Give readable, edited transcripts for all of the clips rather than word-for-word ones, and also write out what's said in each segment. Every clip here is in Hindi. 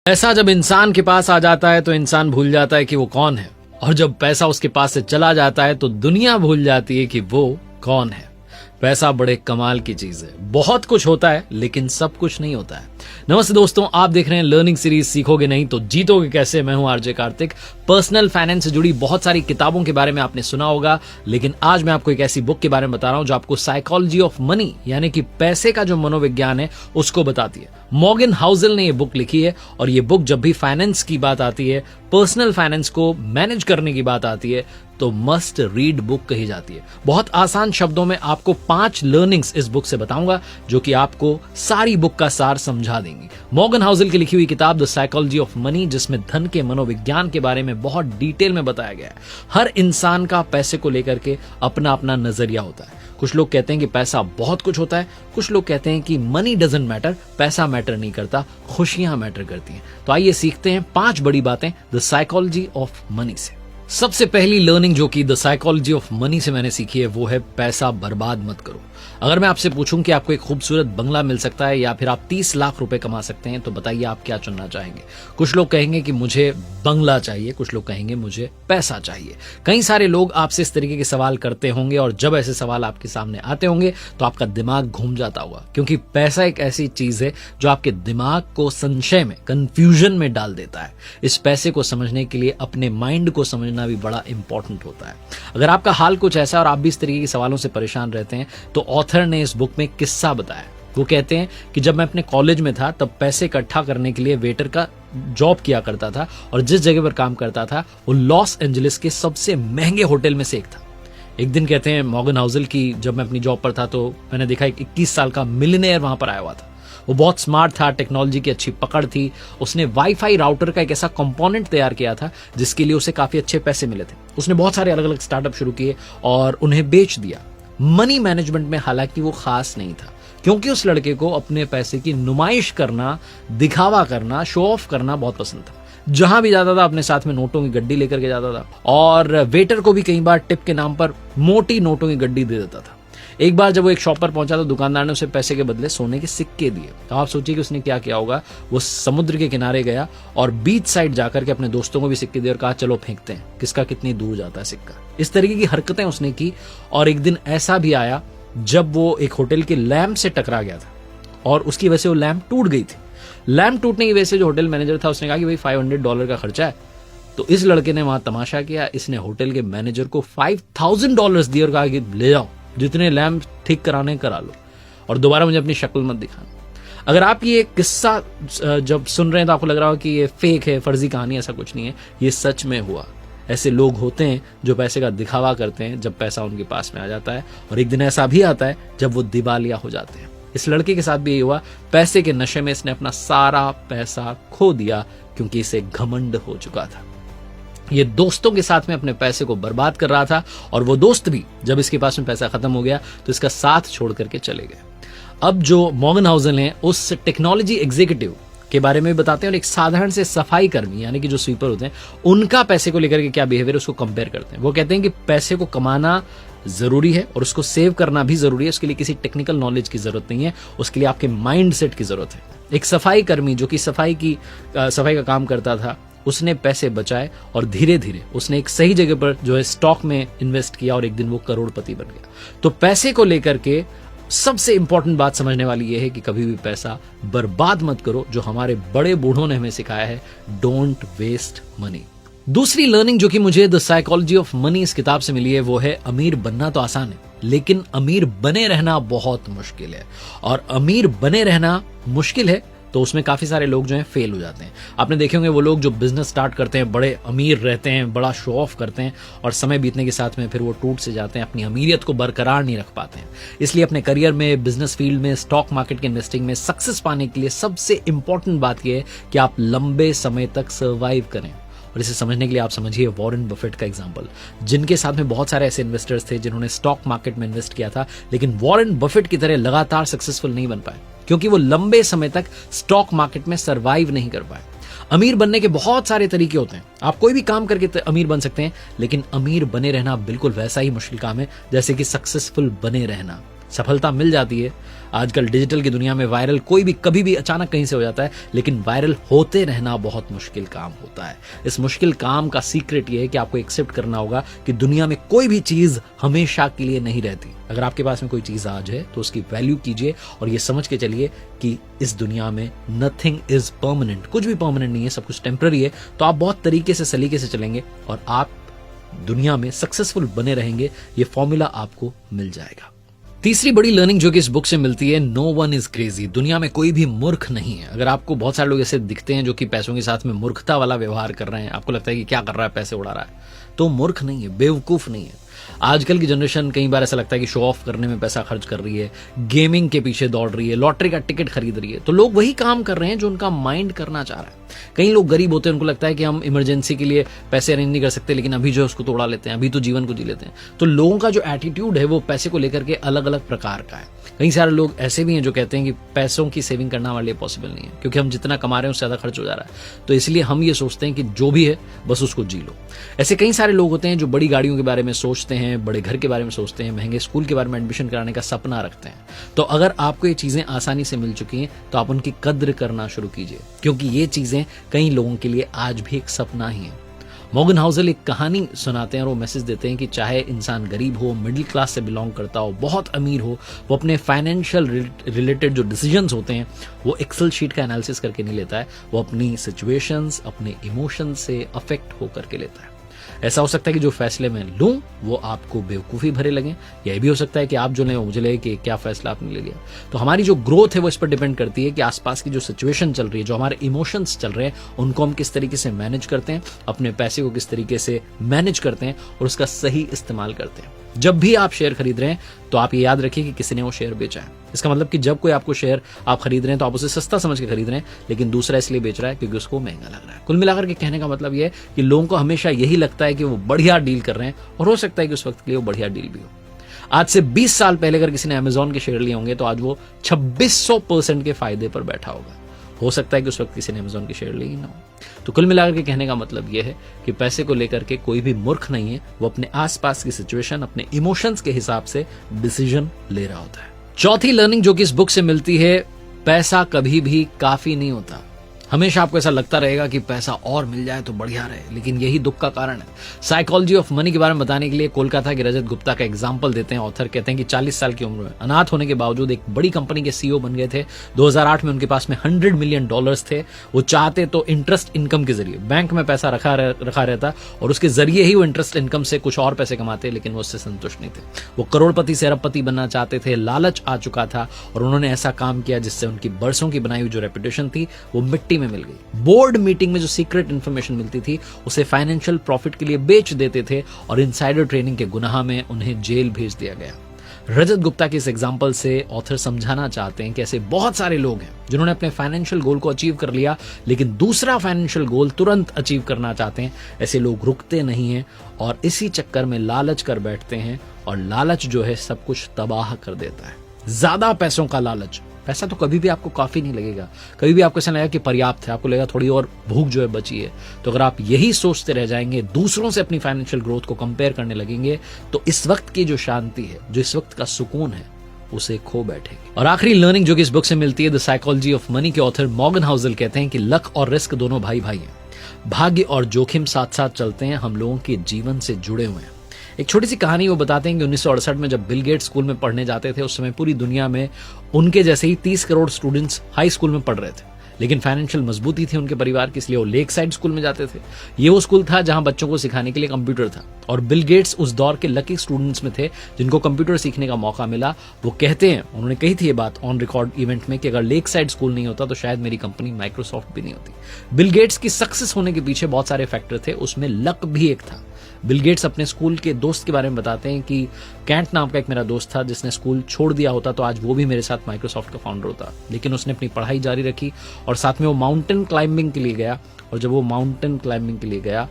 पैसा जब इंसान के पास आ जाता है तो इंसान भूल जाता है कि वो कौन है, और जब पैसा उसके पास से चला जाता है तो दुनिया भूल जाती है कि वो कौन है। पैसा बड़े कमाल की चीज है, बहुत कुछ होता है लेकिन सब कुछ नहीं होता है। नमस्ते दोस्तों, आप देख रहे हैं लर्निंग सीरीज सीखोगे नहीं तो जीतोगे कैसे। मैं हूं आरजे कार्तिक। पर्सनल फाइनेंस से जुड़ी बहुत सारी किताबों के बारे में आपने सुना होगा, लेकिन आज मैं आपको एक ऐसी बुक के बारे में बता रहा हूं जो आपको साइकोलॉजी ऑफ मनी यानी कि पैसे का जो मनोविज्ञान है उसको बताती है। मॉर्गन हाउसेल ने ये बुक लिखी है, और ये बुक जब भी फाइनेंस की बात आती है, पर्सनल फाइनेंस को मैनेज करने की बात आती है, तो मस्ट रीड बुक कही जाती है। बहुत आसान शब्दों में आपको 5 लर्निंग्स इस बुक से बताऊंगा जो कि आपको सारी बुक का सार समझा देंगी। मॉर्गन हाउसेल की लिखी हुई किताब द साइकोलॉजी ऑफ मनी, जिसमें धन के मनोविज्ञान के बारे में बहुत डिटेल में बताया गया है। हर इंसान का पैसे को लेकर के अपना अपना नजरिया होता है। कुछ लोग कहते हैं कि पैसा बहुत कुछ होता है, कुछ लोग कहते हैं कि मनी डजंट मैटर, पैसा मैटर नहीं करता, खुशियां मैटर करती हैं। तो आइए सीखते हैं 5 बड़ी बातें द साइकोलॉजी ऑफ मनी से। सबसे पहली लर्निंग जो कि द साइकोलॉजी ऑफ मनी से मैंने सीखी है वो है पैसा बर्बाद मत करो। अगर मैं आपसे पूछूं कि आपको एक खूबसूरत बंगला मिल सकता है या फिर आप 30 लाख रुपए कमा सकते हैं, तो बताइए आप क्या चुनना चाहेंगे। कुछ लोग कहेंगे कि मुझे बंगला चाहिए, कुछ लोग कहेंगे मुझे पैसा चाहिए। कई सारे लोग आपसे इस तरीके के सवाल करते होंगे, और जब ऐसे सवाल आपके सामने आते होंगे तो आपका दिमाग घूम जाता होगा, क्योंकि पैसा एक ऐसी चीज है जो आपके दिमाग को संशय में, कंफ्यूजन में डाल देता है। इस पैसे को समझने के लिए अपने माइंड को समझना भी बड़ा इंपॉर्टेंट होता है। अगर आपका हाल कुछ ऐसा और आप भी इस तरीके के सवालों से परेशान रहते हैं, तो ऑथर ने इस बुक में किस्सा बताया। वो कहते हैं कि जब मैं अपने कॉलेज में था तब पैसे इकट्ठा करने के लिए वेटर का जॉब किया करता था, और जिस जगह पर काम करता था वो लॉस एंजलिस के सबसे महंगे होटल में से एक था। एक दिन कहते हैं मॉर्गन हाउसेल की जब मैं अपनी जॉब पर था तो मैंने देखा एक 21 साल का मिलियनेयर वहां पर आया हुआ था। वो बहुत स्मार्ट था, टेक्नोलॉजी की अच्छी पकड़ थी। उसने वाईफाई राउटर का एक ऐसा कंपोनेंट तैयार किया था जिसके लिए उसे काफी अच्छे पैसे मिले थे। उसने बहुत सारे अलग अलग स्टार्टअप शुरू किए और उन्हें बेच दिया। मनी मैनेजमेंट में हालांकि वो खास नहीं था, क्योंकि उस लड़के को अपने पैसे की नुमाइश करना, दिखावा करना, शो ऑफ करना बहुत पसंद था। जहां भी जाता था अपने साथ में नोटों की गड्डी लेकर के जाता था, और वेटर को भी कई बार टिप के नाम पर मोटी नोटों की गड्डी दे देता था। एक बार जब वो एक शॉप पर पहुंचा तो दुकानदार ने उसे पैसे के बदले सोने के सिक्के दिए। तो आप सोचिए कि उसने क्या किया होगा। वो समुद्र के किनारे गया और बीच साइड जाकर के अपने दोस्तों को भी सिक्के दिए और कहा चलो फेंकते हैं, किसका कितनी दूर जाता है सिक्का। इस तरीके की हरकतें उसने की, और एक दिन ऐसा भी आया जब वो एक होटल के लैंप से टकरा गया था, और उसकी वजह से वो लैंप टूट गई थी। लैंप टूटने की वजह से जो होटल मैनेजर था उसने कहा कि भाई $500 का खर्चा है। तो इस लड़के ने वहां तमाशा किया। इसने होटल के मैनेजर को $5000 दिए और कहा कि ले जाओ, जितने लैंप ठीक कराने करा लो, और दोबारा मुझे अपनी शक्ल मत दिखाना। अगर आप ये किस्सा जब सुन रहे हैं तो आपको लग रहा हो कि ये फेक है, फर्जी कहानी, ऐसा कुछ नहीं है, ये सच में हुआ। ऐसे लोग होते हैं जो पैसे का दिखावा करते हैं जब पैसा उनके पास में आ जाता है, और एक दिन ऐसा भी आता है जब वो दिवालिया हो जाते हैं। इस लड़के के साथ भी ये हुआ। पैसे के नशे में इसने अपना सारा पैसा खो दिया क्योंकि इसे घमंड हो चुका था। ये दोस्तों के साथ में अपने पैसे को बर्बाद कर रहा था, और वो दोस्त भी जब इसके पास में पैसा खत्म हो गया तो इसका साथ छोड़ करके चले गए। अब जो मॉर्गन हाउसेल हैं उस टेक्नोलॉजी एग्जीक्यूटिव के बारे में भी बताते हैं, और एक साधारण से सफाई कर्मी यानी कि जो स्वीपर होते हैं उनका पैसे को लेकर के क्या बिहेवियर है उसको कंपेयर करते हैं। वो कहते हैं कि पैसे को कमाना जरूरी है और उसको सेव करना भी जरूरी है। उसके लिए किसी टेक्निकल नॉलेज की जरूरत नहीं है, उसके लिए आपके माइंड सेट की जरूरत है। एक सफाई कर्मी जो कि सफाई का काम करता था, उसने पैसे बचाए और धीरे धीरे उसने एक सही जगह पर जो है स्टॉक में इन्वेस्ट किया, और एक दिन वो करोड़पति बन गया। तो पैसे को लेकर के सबसे इंपॉर्टेंट बात समझने वाली यह है कि कभी भी पैसा बर्बाद मत करो। जो हमारे बड़े बूढ़ों ने हमें सिखाया है, डोंट वेस्ट मनी। दूसरी लर्निंग जो कि मुझे द साइकोलॉजी ऑफ मनी इस किताब से मिली है वो है अमीर बनना तो आसान है, लेकिन अमीर बने रहना बहुत मुश्किल है। और अमीर बने रहना मुश्किल है तो उसमें काफी सारे लोग जो हैं फेल हो जाते हैं। आपने देखे होंगे वो लोग जो बिजनेस स्टार्ट करते हैं, बड़े अमीर रहते हैं, बड़ा शो ऑफ करते हैं, और समय बीतने के साथ में फिर वो टूट से जाते हैं, अपनी अमीरियत को बरकरार नहीं रख पाते हैं। इसलिए अपने करियर में, बिजनेस फील्ड में, स्टॉक मार्केट के इन्वेस्टिंग में सक्सेस पाने के लिए सबसे इंपॉर्टेंट बात यह है कि आप लंबे समय तक सर्वाइव करें। और इसे समझने के लिए आप समझिए वॉरेन बफेट का एग्जांपल, जिनके साथ में बहुत सारे ऐसे इन्वेस्टर्स थे जिन्होंने स्टॉक मार्केट में इन्वेस्ट किया था, लेकिन वॉरेन बफेट की तरह लगातार सक्सेसफुल नहीं बन पाए, क्योंकि वो लंबे समय तक स्टॉक मार्केट में सर्वाइव नहीं कर पाए। अमीर बनने के बहुत सारे तरीके होते हैं, आप कोई भी काम करके अमीर बन सकते हैं, लेकिन अमीर बने रहना बिल्कुल वैसा ही मुश्किल काम है जैसे कि सक्सेसफुल बने रहना। सफलता मिल जाती है। आजकल डिजिटल की दुनिया में वायरल कोई भी कभी भी अचानक कहीं से हो जाता है, लेकिन वायरल होते रहना बहुत मुश्किल काम होता है। इस मुश्किल काम का सीक्रेट ये है कि आपको एक्सेप्ट करना होगा कि दुनिया में कोई भी चीज हमेशा के लिए नहीं रहती। अगर आपके पास में कोई चीज आज है तो उसकी वैल्यू कीजिए और ये समझ के चलिए कि इस दुनिया में नथिंग इज परमानेंट, कुछ भी परमानेंट नहीं है, सब कुछ टेम्पररी है। तो आप बहुत तरीके से सलीके से चलेंगे और आप दुनिया में सक्सेसफुल बने रहेंगे। ये फॉर्मूला आपको मिल जाएगा। तीसरी बड़ी लर्निंग जो कि इस बुक से मिलती है, नो वन इज क्रेजी। दुनिया में कोई भी मूर्ख नहीं है। अगर आपको बहुत सारे लोग ऐसे दिखते हैं जो कि पैसों के साथ में मूर्खता वाला व्यवहार कर रहे हैं, आपको लगता है कि क्या कर रहा है, पैसे उड़ा रहा है, तो मूर्ख नहीं है, बेवकूफ नहीं है। आजकल की जनरेशन कई बार ऐसा लगता है कि शो ऑफ करने में पैसा खर्च कर रही है, गेमिंग के पीछे दौड़ रही है, लॉटरी का टिकट खरीद रही है। तो लोग वही काम कर रहे हैं जो उनका माइंड करना चाह रहा है। कई लोग गरीब होते हैं, उनको लगता है कि हम इमरजेंसी के लिए पैसे अरेंज नहीं कर सकते, लेकिन अभी जो है उसको तो उड़ा लेते हैं, अभी तो जीवन को जी लेते हैं। तो लोगों का जो एटीट्यूड है वो पैसे को लेकर के अलग अलग प्रकार का है। कई सारे लोग ऐसे भी हैं जो कहते हैं कि पैसों की सेविंग करना हमारे लिए पॉसिबल नहीं है, क्योंकि हम जितना कमा रहे हैं उससे ज्यादा खर्च हो जा रहा है। तो इसलिए हम ये सोचते हैं कि जो भी है बस उसको जी लो। ऐसे कई सारे लोग होते हैं जो बड़ी गाड़ियों के बारे में सोचते हैं, बड़े घर के बारे में सोचते हैं, महंगे स्कूल के बारे में एडमिशन कराने का सपना रखते हैं। तो अगर आपको ये चीजें आसानी से मिल चुकी हैं तो आप उनकी कद्र करना शुरू कीजिए, क्योंकि ये चीजें कई लोगों के लिए आज भी एक सपना ही है। मॉर्गन हाउसल एक कहानी सुनाते हैं और वो मैसेज देते हैं कि चाहे इंसान गरीब हो, मिडिल क्लास से बिलोंग करता हो, बहुत अमीर हो, वो अपने फाइनेंशियल रिलेटेड जो डिसीजंस होते हैं वो एक्सेल शीट का एनालिसिस करके नहीं लेता है, वो अपनी सिचुएशंस, अपने इमोशंस से अफेक्ट होकर के लेता है। ऐसा हो सकता है कि जो फैसले मैं लूं वो आपको बेवकूफ़ी भरे लगे, यह भी हो सकता है कि आप जो लें मुझे लगे कि क्या फैसला आपने ले लिया। तो हमारी जो ग्रोथ है वो इस पर डिपेंड करती है कि आसपास की जो सिचुएशन चल रही है, जो हमारे इमोशंस चल रहे हैं, उनको हम किस तरीके से मैनेज करते हैं, अपने पैसे को किस तरीके से मैनेज करते हैं और उसका सही इस्तेमाल करते हैं। जब भी आप शेयर खरीद रहे हैं तो आप ये याद रखिए कि किसी ने वो शेयर बेचा है। इसका मतलब कि जब कोई आपको शेयर आप खरीद रहे हैं तो आप उसे सस्ता समझ के खरीद रहे हैं, लेकिन दूसरा इसलिए बेच रहा है क्योंकि उसको महंगा लग रहा है। कुल मिलाकर के कहने का मतलब यह है कि लोगों को हमेशा यही लगता है कि वो बढ़िया डील कर रहे हैं, और हो सकता है कि उस वक्त के लिए वो बढ़िया डील भी हो। आज से 20 साल पहले अगर किसी ने अमेजॉन के शेयर लिए होंगे तो आज वो 2600% के फायदे पर बैठा होगा। हो सकता है कि उस वक्त किसी ने अमेजॉन के शेयर लिए ही ना हो। तो कुल मिलाकर के कहने का मतलब यह है कि पैसे को लेकर के कोई भी मूर्ख नहीं है, वो अपने आसपास की सिचुएशन, अपने इमोशंस के हिसाब से डिसीजन ले रहा होता है। चौथी लर्निंग जो कि इस बुक से मिलती है, पैसा कभी भी काफी नहीं होता। हमेशा आपको ऐसा लगता रहेगा कि पैसा और मिल जाए तो बढ़िया रहे, लेकिन यही दुख का कारण है। साइकोलॉजी ऑफ मनी के बारे में बताने के लिए कोलकाता के रजत गुप्ता का एग्जाम्पल देते हैं ऑथर। कहते हैं कि 40 साल की उम्र में अनाथ होने के बावजूद एक बड़ी कंपनी के सीईओ बन गए थे। 2008 में उनके पास में $100 मिलियन थे। वो चाहते तो इंटरेस्ट इनकम के जरिए बैंक में पैसा रखा रहता और उसके जरिए ही वो इंटरेस्ट इनकम से कुछ और पैसे कमाते, लेकिन वो उससे संतुष्ट नहीं थे। वो करोड़पति से अरबपति बनना चाहते थे। लालच आ चुका था और उन्होंने ऐसा काम किया जिससे उनकी बरसों की बनाई हुई जो रेपुटेशन थी वो मिट्टी में मिल गई। बोर्ड मीटिंग में जो सीक्रेट इंफॉर्मेशन मिलती थी उसे फाइनेंशियल प्रॉफिट के लिए बेच देते थे और इनसाइडर ट्रेनिंग के गुनाह में उन्हें जेल भेज दिया गया। रजत गुप्ता के इस एग्जाम्पल से ऑथर समझाना चाहते हैं कि ऐसे बहुत सारे लोग हैं जिन्होंने अपने फाइनेंशियल गोल को अचीव कर लिया, लेकिन दूसरा फाइनेंशियल गोल तुरंत अचीव करना चाहते हैं। ऐसे लोग रुकते नहीं हैं और इसी चक्कर में लालच कर बैठते हैं, और लालच जो है सब कुछ तबाह कर देता है। ज्यादा पैसों का लालच, पैसा तो कभी भी आपको काफी नहीं लगेगा, कभी भी आपको ऐसा लगेगा कि पर्याप्त है, आपको लगेगा थोड़ी और भूख जो है बची है। तो अगर आप यही सोचते रह जाएंगे, दूसरों से अपनी फाइनेंशियल ग्रोथ को कंपेयर करने लगेंगे, तो इस वक्त की जो शांति है, जो इस वक्त का सुकून है, उसे खो बैठेंगे। और आखिरी लर्निंग जो कि इस बुक से मिलती है, द साइकोलॉजी ऑफ मनी के ऑथर मॉर्गन हाउसल कहते हैं कि लक और रिस्क दोनों भाई भाई हैं। भाग्य और जोखिम साथ साथ चलते हैं, हम लोगों के जीवन से जुड़े हुए हैं। एक छोटी सी कहानी वो बताते हैं कि 1968 में जब बिल गेट्स स्कूल में पढ़ने जाते थे, उस समय पूरी दुनिया में उनके जैसे ही 30 करोड़ स्टूडेंट्स हाई स्कूल में पढ़ रहे थे, लेकिन फाइनेंशियल मजबूती थी उनके परिवार की, इसलिए वो लेक साइड स्कूल में जाते थे। ये वो स्कूल था जहां बच्चों को सिखाने के लिए कंप्यूटर था, और बिल गेट्स उस दौर के लकी स्टूडेंट्स में थे जिनको कंप्यूटर सीखने का मौका मिला। वो कहते हैं, उन्होंने कही थी ये बात ऑन रिकॉर्ड इवेंट में, कि अगर लेक साइड स्कूल नहीं होता तो शायद मेरी कंपनी माइक्रोसॉफ्ट भी नहीं होती। बिल गेट्स की सक्सेस होने के पीछे बहुत सारे फैक्टर थे, उसमें लक भी एक था। बिल गेट्स अपने स्कूल के दोस्त के बारे में बताते हैं कि कैंट नाम का एक मेरा दोस्त था जिसने स्कूल छोड़ दिया होता तो आज वो भी मेरे साथ माइक्रोसॉफ्ट का फाउंडर होता, लेकिन उसने अपनी पढ़ाई जारी रखी और साथ में वो माउंटेन क्लाइंबिंग के लिए गया, और जब वो माउंटेन क्लाइंबिंग के लिए गया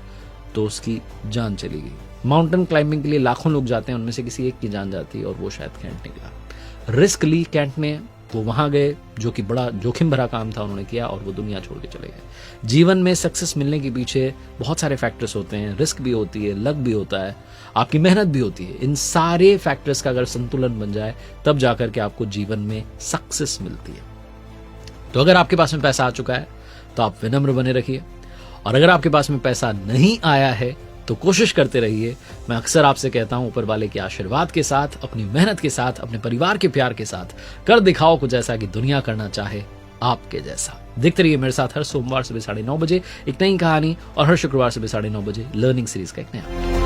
तो उसकी जान चली गई। माउंटेन क्लाइंबिंग के लिए लाखों लोग जाते हैं, उनमें से किसी एक की जान जाती है और वो शायद कैंट निकला। रिस्क ली कैंट ने, वो वहां गए, जो कि बड़ा जोखिम भरा काम था, उन्होंने किया और वो दुनिया छोड़ के चले गए। जीवन में सक्सेस मिलने के पीछे बहुत सारे फैक्टर्स होते हैं, रिस्क भी होती है, लक भी होता है, आपकी मेहनत भी होती है। इन सारे फैक्टर्स का अगर संतुलन बन जाए तब जाकर के आपको जीवन में सक्सेस मिलती है। तो अगर आपके पास में पैसा आ चुका है तो आप विनम्र बने रहिए, और अगर आपके पास में पैसा नहीं आया है तो कोशिश करते रहिए। मैं अक्सर आपसे कहता हूं, ऊपर वाले के आशीर्वाद के साथ, अपनी मेहनत के साथ, अपने परिवार के प्यार के साथ कर दिखाओ कुछ ऐसा कि दुनिया करना चाहे आपके जैसा। देखते रहिए मेरे साथ हर सोमवार सुबह 9:30 बजे एक नई कहानी और हर शुक्रवार सुबह 9:30 बजे लर्निंग सीरीज का एक नया।